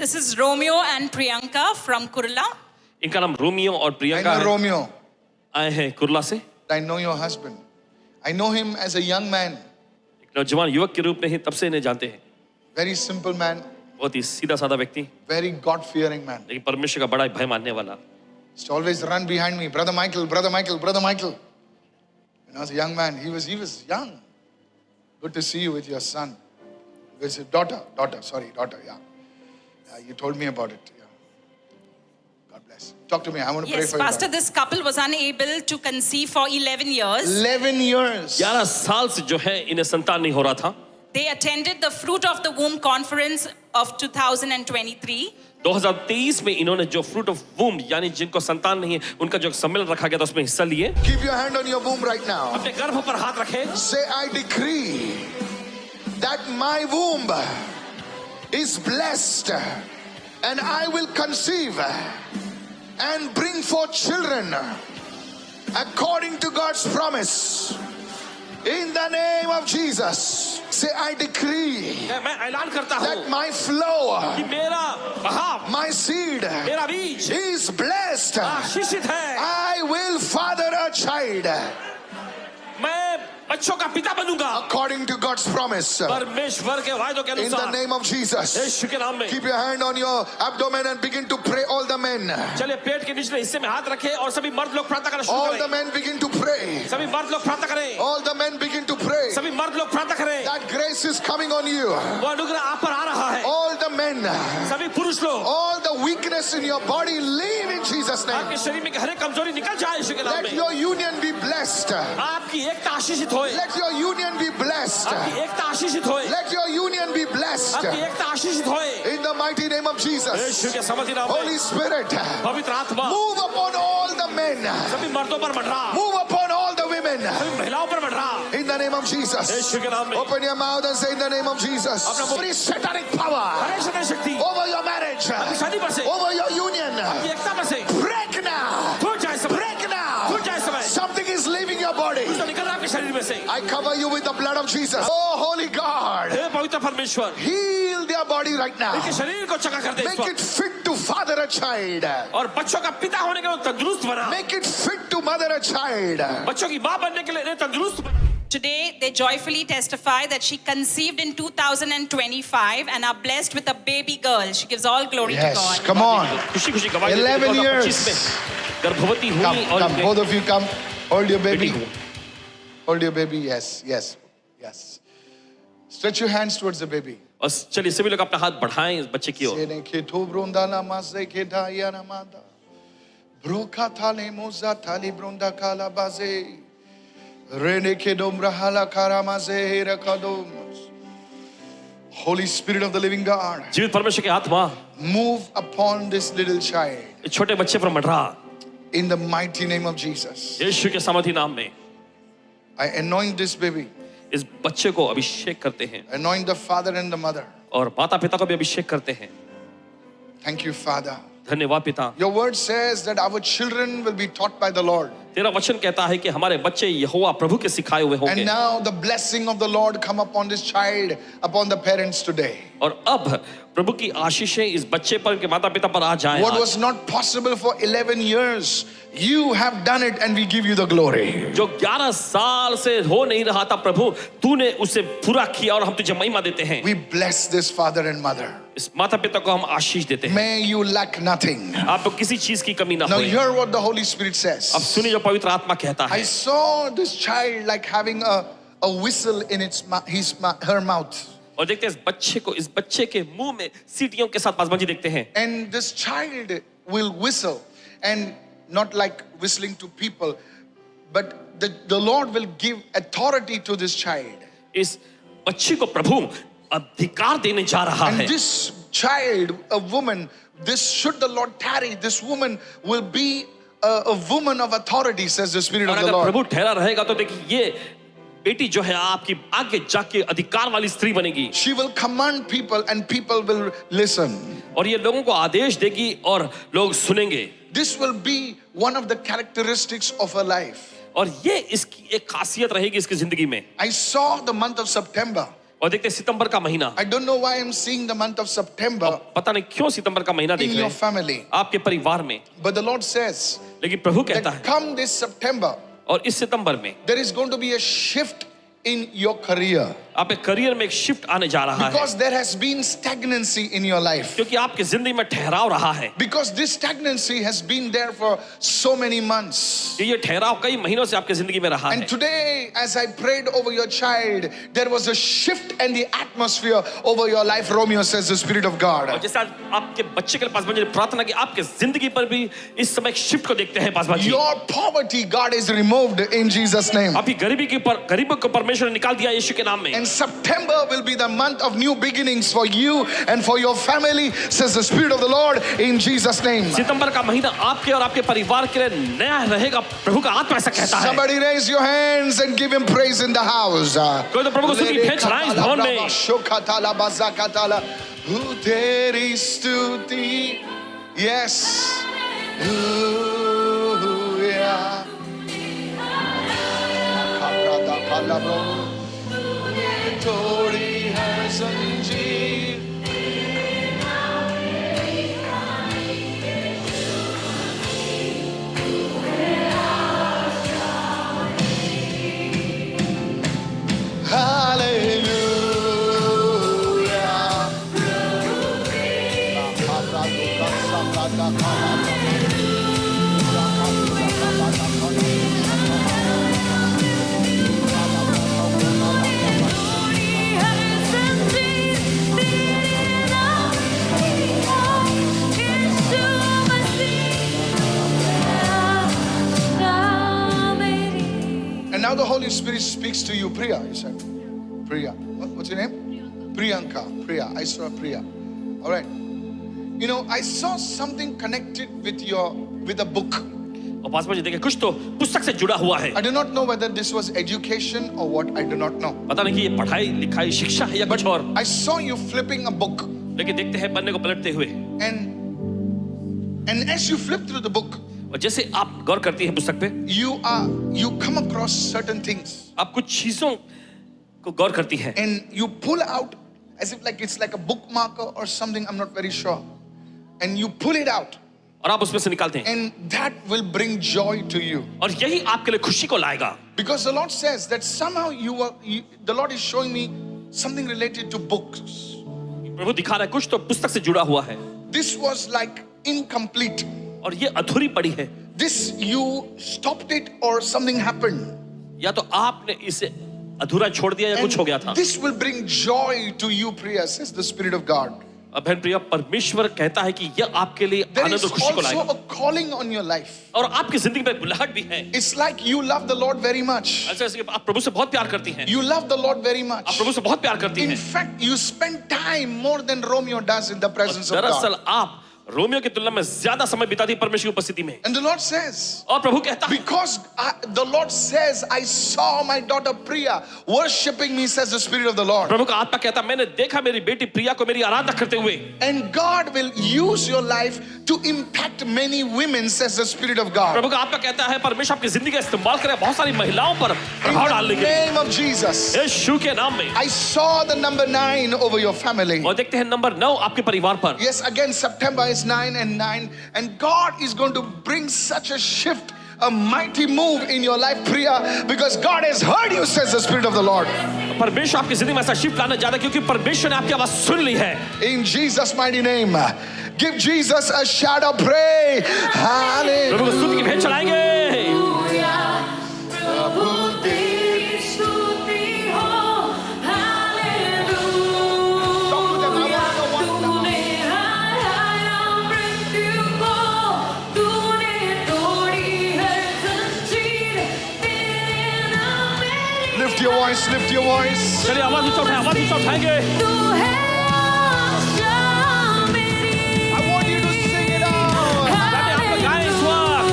This is Romeo and Priyanka from Kurla. इनका नाम Romeo और I प्रियंका know है। Romeo. आए हैं कुर्ला से। I know your husband. I know him as a young man. एक नौजवान युवक के रूप में ही तब से इन्हें जानते हैं। Very simple man. बहुत ही सीधा साधा व्यक्ति, Very God-fearing man. लेकिन परमेश्वर का बड़ा भय मानने वाला। Used to always run behind me. Brother Michael, Brother Michael, Brother Michael. When I was a young man, he was young. Good to see you with your son. With your daughter, yeah. You told me about it. Yeah. God bless. Talk to me. I want to pray Yes, for you. Pastor, this couple was unable to conceive for 11 years. 11 years. 11 साल से जो है इन्हें संतान नहीं हो रहा था। They attended the Fruit of the Womb conference of 2023. 2023 में इन्होंने जो फ्रूट ऑफ वूम यानी जिनको संतान नहीं है उनका जो सम्मेलन रखा गया था उसमें हिस्सा लिए। Keep your hand on your womb right now. अपने गर्भ पर हाथ रखें। Say, I decree that my womb is blessed and I will conceive and bring forth children according to God's promise. In the name of Jesus. Say, I decree मैं ऐलान करता that हूँ my flow, कि मेरा बहाव, my seed मेरा बीज is blessed. आशीषित है। I will father a child मैं बच्चों का पिता बनूंगा according to God's promise. परमेश्वर के वायदों के In the अनुसार। name of Jesus. यीशु के नाम में। Keep your hand on your abdomen and begin to pray. All the men. चलिए पेट के निचले हिस्से में हाथ रखें और सभी मर्द लोग प्रार्थना करना शुरू All the करें। men begin to pray. सभी मर्द लोग प्रार्थना करें। All the men begin to pray. सभी मर्द लोग प्रार्थना करें। That grace is coming on you. वो अनुग्रह आप पर आ रहा है। All the men. सभी पुरुष लोग All the weakness in your body leave in Jesus' name. आपके शरीर में हर एक कमजोरी निकल जाए यीशु के नाम Let में। your union be blessed. आपकी एकता आशीषित होए। Let your union be blessed. आपकी एकता आशीषित होए। Let your union be blessed. आपकी एकता आशीषित होए। In the mighty name of Jesus. यीशु के समर्थी नाम में। Holy Spirit. पवित्र आत्मा Move upon all the men. सभी मर्दों पर मंडरा। Move upon all the women. सभी महिलाओं पर मंडरा। In the name of Jesus. यीशु के नाम में। Open your mouth and say in the name of Jesus. Every satanic power हर एक शैतानी शक्ति over your marriage, आपकी शादी पर से, over your union, आपकी एकता पर से break now. टूट जाए समय। Break now. टूट जाए समय। Something is leaving your body. कुछ तो निकल रहा है आपके शरीर में से। I cover you with the blood of Jesus. Oh, Holy God. हे पवित्र परमेश्वर, Heal their body right now. इनके शरीर को चंगा कर दे इस Make वक्त। it fit to father a child. और बच्चों का पिता होने के लिए तंदुरुस्त बना। Make it fit to mother a child. बच्चों की माँ बनने के लिए इन्हें तंदुरुस्त बना। Today, they joyfully testify that she conceived in 2025 and are blessed with a baby girl. She gives all glory to Yes, God. come on. खुशी खुशी गवाही 11 years. 2025 में गर्भवती हुई Come, और come. Both of you come. Hold your baby. बेटी को। Hold your baby. Yes, yes, yes. Stretch your hands towards the baby. और चलिए सभी लोग अपना हाथ बढ़ाएं इस बच्चे की ओर। Sene ke to bronda na maze ke da ya na manda. Broka thale moza thali bronda kala baze. Rene ke domra hala karamaze hera kadom. Holy Spirit of the living God, जीवित परमेश्वर के आत्मा move upon this little child इस छोटे बच्चे पर मंडरा। in the mighty name of Jesus. यीशु के सामर्थी नाम में I anoint this baby. इस बच्चे को अभिषेक करते हैं Anoint the father and the mother. और माता पिता को भी अभिषेक करते हैं। Thank you, Father. धन्यवाद पिता। Your word says that our children will be taught by the Lord. तेरा वचन कहता है कि हमारे बच्चे यहोवा प्रभु के सिखाए हुए होंगे। And now the blessing of the Lord come upon this child, upon the parents today. और अब प्रभु की आशीषें इस बच्चे पर, के माता पिता पर आ जाएं। What was not possible for 11 years, you have done it and we give you the glory. जो 11 साल से हो नहीं रहा था प्रभु, तूने उसे पूरा किया और हम तुझे महिमा देते हैं। We bless this father and mother. इस माता पिता को हम आशीष देते हैं। May you lack nothing. आपको किसी चीज की कमी ना Now हो। hear what the Holy Spirit says. अब सुनिए जो पवित्र आत्मा कहता I है। saw this child like having a whistle in her mouth. और देखते हैं इस बच्चे को, इस बच्चे के मुंह में सीटियों के साथ बाजबाजी देखते हैं। And this child will whistle, and not like whistling to people, but the Lord will give authority to this child. इस बच्चे को प्रभु अधिकार देने जा रहा And है। this child, a woman, this should the Lord tarry, this woman will be a woman of authority, says the Spirit और of the अगर Lord. प्रभु ठहरा रहेगा तो देखिए ये बेटी जो है आपकी आगे जाके अधिकार वाली स्त्री बनेगी। She will command people and people will listen. और ये लोगों को आदेश देगी और लोग सुनेंगे। This will be one of the characteristics of her life. और ये इसकी एक खासियत रहेगी इसकी जिंदगी में। I saw the month of September. और देखते हैं सितंबर का महीना, I don't know why I'm seeing the month of September पता नहीं क्यों सितंबर का महीना in देख रहे your हैं family. आपके परिवार में, But the Lord says लेकिन प्रभु कहता that है come this September, और इस सितंबर में there is going to be a shift in your career. आपके करियर में एक शिफ्ट आने जा रहा है, Because there has been stagnancy in your life. क्योंकि आपकी जिंदगी में ठहराव रहा है। Because this stagnancy has been there for so many months. ये ठहराव कई महीनों से आपकी जिंदगी में रहा है। And today, as I prayed over your child, there was a shift in the atmosphere over your life, Romeo says, the Spirit of और God. जैसे आज आपके बच्चे के पास मैंने प्रार्थना की, आपके जिंदगी पर भी इस समय एक शिफ्ट को देखते हैं Paswan ji. Your poverty, God is removed in Jesus' name. आपकी गरीबों को परमेश्वर ने निकाल दिया यीशु के नाम में। And September will be the month of new beginnings for you and for your family, says the Spirit of the Lord in Jesus' name. सितंबर का महीना आपके और आपके परिवार के लिए नया रहेगा, प्रभु का आत्मा ऐसा कहता है। Somebody raise your hands and give him praise in the house. कोई तो प्रभु को स्तुति भेंट चढ़ाएं इस भवन में। तेरी स्तुति, yes. थोड़ी है जंजीर, And now the Holy Spirit speaks to you, Priya. You said, Priya. What's your name? Priyanka. Priya. I saw Priya. All right. You know, I saw something connected with a book. और पासवान जी देखिए, कुछ तो पुस्तक से जुड़ा हुआ है। I do not know whether this was education or what. I do not know. पता नहीं कि ये पढ़ाई लिखाई शिक्षा है या कुछ और। I saw you flipping a book. लेकिन देखते हैं पन्ने को पलटते हुए, And as you flip through the book, और जैसे आप गौर करती हैं पुस्तक पे, you come across certain things. आप कुछ चीजों को गौर करती हैं And you pull out as if like it's like a bookmarker or something, I'm not very sure. And you pull it out. और आप उसमें से निकालते हैं, And that will bring joy to you. और यही आपके लिए खुशी को लाएगा। Because the Lord says that somehow the Lord is showing me something related to books. प्रभु दिखा रहा है कुछ तो पुस्तक से जुड़ा हुआ है, This was like incomplete. और ये अधूरी पड़ी है। This you stopped it or something happened. या तो आपने इसे अधूरा छोड़ दिया या कुछ हो गया था। And this will bring joy to you, Priya, says the Spirit of God. अब बहन प्रिया, परमेश्वर कहता है कि यह आपके लिए There आनंद is और खुशी को also लाएगा, a calling on your life. और आपकी जिंदगी में बुलाहट भी है। It's like you love the Lord very much. ऐसे ऐसे आप प्रभु से बहुत प्यार करती हैं, You love the Lord very आप much. प्रभु से बहुत प्यार करती In हैं। fact, you spend time more than Romeo does in the presence of दरअसल God. आप रोमियो की तुलना में ज्यादा समय बिताती है परमेश्वर की उपस्थिति में। And the Lord says, और प्रभु कहता है, because the Lord says, I saw my daughter Priya worshiping me, says the Spirit of the Lord. प्रभु का आत्मा कहता है, मैंने देखा मेरी बेटी प्रिया को मेरी आराधना करते हुए। And God will use your life to impact many women, says the Spirit of God. प्रभु का आत्मा कहता है परमेश्वर आपकी जिंदगी का इस्तेमाल करे बहुत सारी महिलाओं पर In प्रभाव डालने the के लिए, name of Jesus, यीशु के नाम में। I saw the number 9 over your family. और देखते हैं नंबर 9 आपके परिवार पर। Yes, again, September is 9 and 9. And God is going to bring such a shift, a mighty move in your life, Priya, because God has heard you, says the Spirit of the Lord. परमेश्वर आपकी जिंदगी में ऐसा shift लाने जा रहा है क्योंकि परमेश्वर ने आपकी आवाज सुन ली है। In Jesus' mighty name, give Jesus a shout of praise. Hallelujah. प्रभु को स्तुति की भेंट चढ़ाएंगे। Lift your voice, lift your voice. चलिए आवाज ऊंचा उठाएं, आवाज ऊंचा उठाएंगे। I want you to sing it out. ताकि आप लोग गाएं इस वक्त।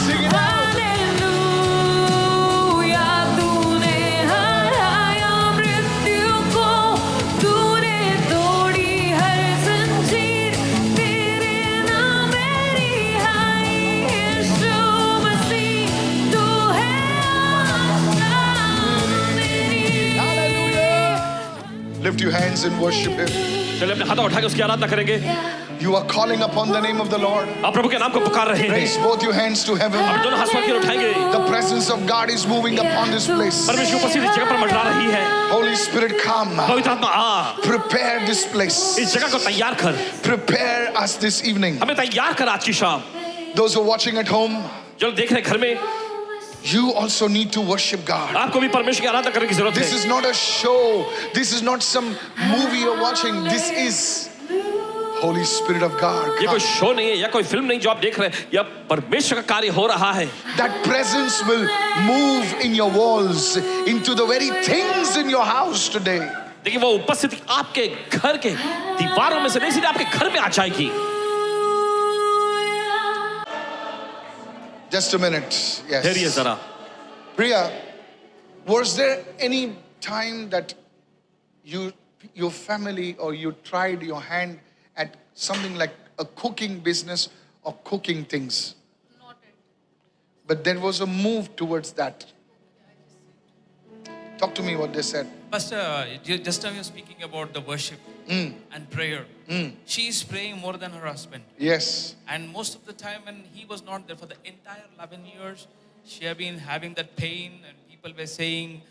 Sing it out. hands and worship Him. चलिए अपने हाथ उठा के उसकी आराधना करेंगे. You are calling upon the name of the Lord. आप प्रभु के नाम को पुकार रहे हैं. Raise both your hands to heaven. आप दोनों हाथ ऊपर उठाएंगे. The presence of God is moving upon this place. परमेश्वर की उपस्थिति इस जगह पर मंडरा रही है. Holy Spirit, come. पवित्र आत्मा आ. Prepare this place. इस जगह को तैयार कर. Prepare us this evening. हमें तैयार कर आज की शाम. Those who are watching at home, जो देख रहे हैं घर में, you also need to worship God. आपको भी परमेश्वर की आराधना करने की जरूरत This है. is not a show. This is not some movie you're watching. This is Holy Spirit of God. ये कोई शो नहीं है या कोई फिल्म नहीं जो आप देख रहे हैं. यह परमेश्वर का कार्य हो रहा है. That presence will move in your walls, into the very things in your house today. देखिए वो उपस्थिति आपके घर के दीवारों में से नहीं सीधे आपके घर में आ जाएगी. Just a minute. ठहरिए Yes. जरा. Priya, was there any time that your family or you tried your hand at something like a cooking business or cooking things? Not it. But there was a move towards that. Talk to me what they said. Pastor, just now you're speaking about the worship and prayer. She is praying more than her husband. Yes. And most of the time when he was not there for the entire 11 years, she had been having that pain and people were saying,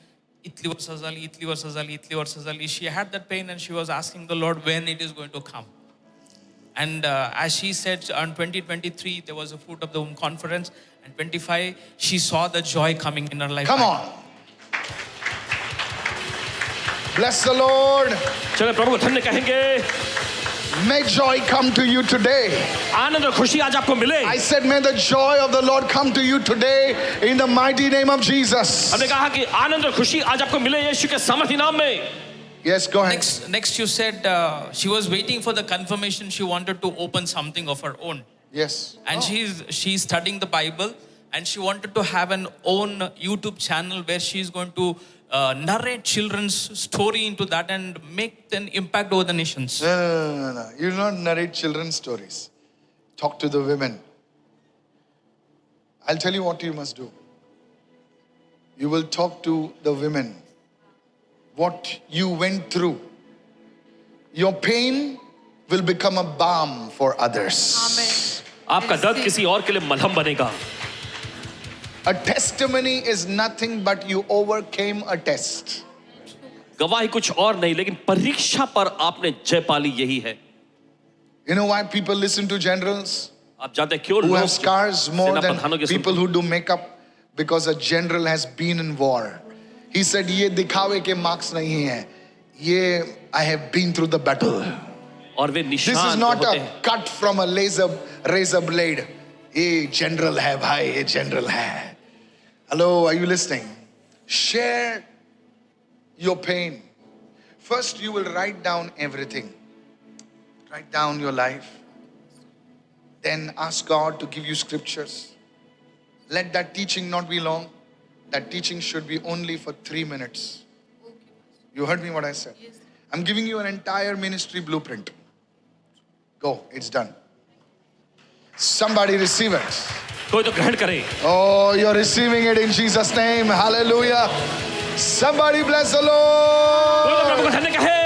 Itli var sazali, itli var sazali, itli var sazali. She had that pain and she was asking the Lord when it is going to come. And as she said, on 2023, there was a Fruit of the Womb conference. And 25, she saw the joy coming in her life. Come on. Bless the Lord. चले प्रभु को धन्य कहेंगे. May joy come to you today. आनंद और खुशी आज आपको मिले. I said, may the joy of the Lord come to you today in the mighty name of Jesus. हमने कहा कि आनंद और खुशी आज आपको मिले यीशु के सामर्थी नाम में. Yes, go ahead. Next you said she was waiting for the confirmation. She wanted to open something of her own. Yes. And she's studying the Bible and she wanted to have an own YouTube channel where she's going to narrate children's story into that and make an impact over the nations. No. You do not narrate children's stories. Talk to the women. I'll tell you what you must do. You will talk to the women. What you went through. Your pain will become a balm for others. आपका दर्द किसी और के लिए मलहम बनेगा. A testimony is nothing but you overcame a test. गवाही कुछ और नहीं लेकिन परीक्षा पर आपने जय पाली यही है. You know why people listen to generals आप जानते हैं क्यों who लोग have scars more सेना than प्रधानों के people सुनते who do makeup? Because a general has been in war. He said, ये दिखावे के marks नहीं है. ये I have been through the battle. और वे This is निशान not होते a हैं. cut from a razor blade. ये general है भाई, ये general है. Hello, are you listening? Share your pain. First, you will write down everything. Write down your life. Then ask God to give you scriptures. Let that teaching not be long. That teaching should be only for 3 minutes. You heard me what I said? Yes. I'm giving you an entire ministry blueprint. Go, it's done. Somebody receive it. कोई तो ग्रहण करे. Oh, you're receiving it in Jesus' name. Hallelujah. Somebody bless the कोई तो प्रभु Lord. को धन्य कहे.